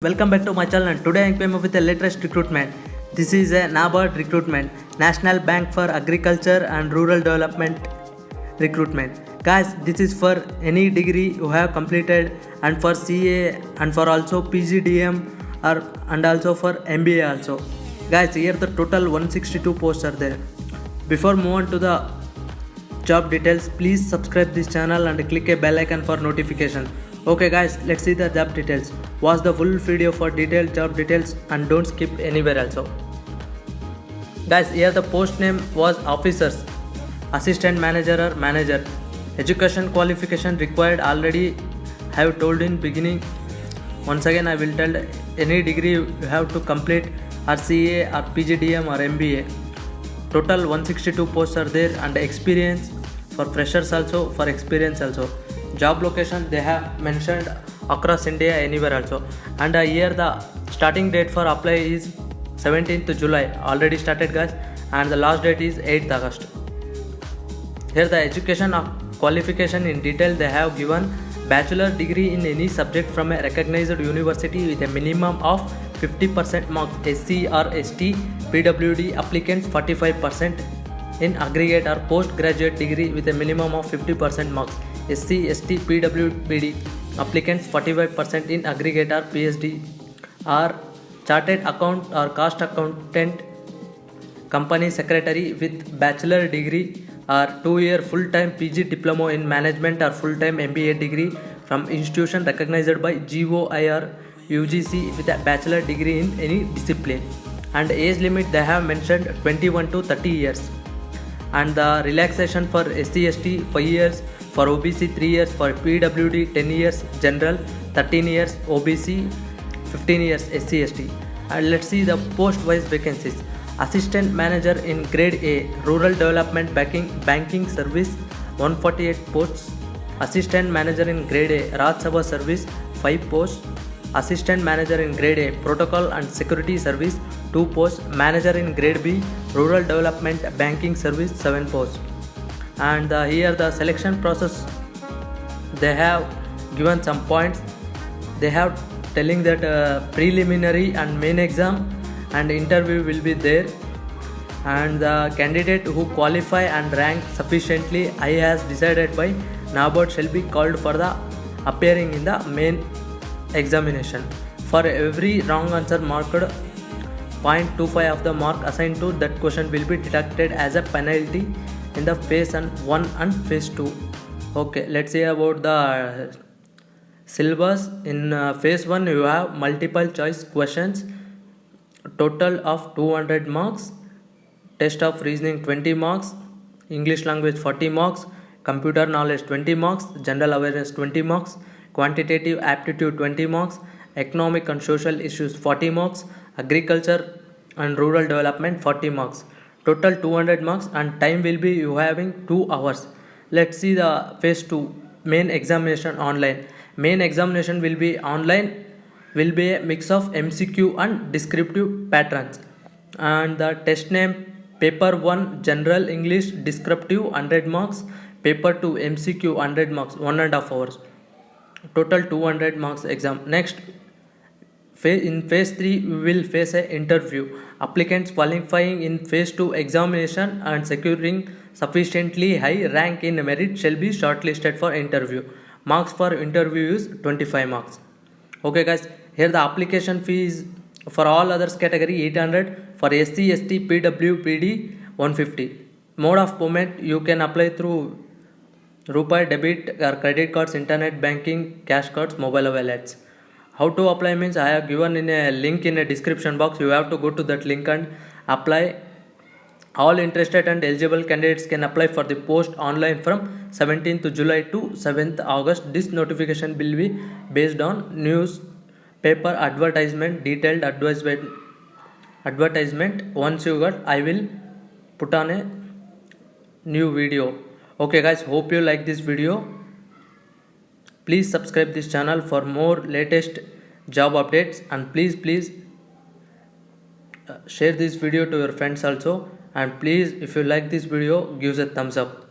Welcome back to my channel, and today I came up with the latest recruitment. This is a NABARD recruitment, National Bank for Agriculture and Rural Development recruitment. Guys, this is for any degree you have completed, and for CA and for also PGDM and also for MBA also. Guys, here the total 162 posts are there. Before move on to the job details, please subscribe this channel and click a bell icon for notification. Okay guys, let's see the job details. Watch the full video for detailed job details and don't skip anywhere also. Guys, here the post name was officers, assistant manager or manager. Education qualification required already have told in beginning. Once again I will tell, any degree you have to complete or CA or PGDM or MBA. Total 162 posts are there, and experience for freshers also, for experience also. Job location they have mentioned across India, anywhere also. And here the starting date for apply is 17th July, already started guys, and the last date is 8th August. Here the education qualification in detail they have given: bachelor degree in any subject from a recognized university with a minimum of 50% marks. SC or ST PWD applicants 45% in aggregate or postgraduate degree with a minimum of 50% marks. SC, ST, PWD applicants 45% in aggregate or PhD, or chartered account or cost accountant, company secretary with bachelor degree or 2-year full-time PG diploma in management or full-time MBA degree from institution recognized by GOI or UGC with a bachelor degree in any discipline. And age limit they have mentioned 21 to 30 years. And the relaxation for SC, ST 5 years, for OBC 3 years, for PWD 10 years, general 13 years, OBC 15 years, SC, ST. And let's see the post-wise vacancies. Assistant manager in grade A, rural development banking service 148 posts. Assistant manager in grade A, Raj Sabha service 5 posts. Assistant manager in grade A, protocol and security service 2 posts. Manager in grade B, rural development banking service 7 posts. And here the selection process they have given some points. They have telling that preliminary and main exam and interview will be there, and the candidate who qualify and rank sufficiently high as decided by NABARD shall be called for the appearing in the main examination. For every wrong answer marked, 0.25 of the mark assigned to that question will be deducted as a penalty in the phase 1 and phase 2. Okay, let's see about the syllabus. In phase 1 you have multiple choice questions, total of 200 marks, test of reasoning 20 marks, English language 40 marks, computer knowledge 20 marks, general awareness 20 marks, quantitative aptitude 20 marks, economic and social issues 40 marks, agriculture and rural development 40 marks. Total 200 marks, and time will be you having 2 hours. Let's see the phase 2 main examination online. Main examination will be online, will be a mix of MCQ and descriptive patterns. And the test name: paper 1 general English descriptive 100 marks, paper 2 MCQ 100 marks, 1.5 hours. Total 200 marks exam. Next, in phase 3 we will face an interview. Applicants qualifying in phase 2 examination and securing sufficiently high rank in merit shall be shortlisted for interview. Marks for interview is 25 marks. Okay guys, here the application fees for all others category 800, for SC, ST, PWD 150. Mode of payment you can apply through RuPay, debit or credit cards, internet banking, cash cards, mobile wallets. How to apply means I have given in a link in a description box. You have to go to that link and apply. All interested and eligible candidates can apply for the post online from 17th July to 7th August. This notification will be based on newspaper advertisement, detailed advertisement. Once you got, I will put on a new video. Okay guys, hope you like this video. Please subscribe this channel for more latest job updates, and please share this video to your friends also. And please, if you like this video, give us a thumbs up.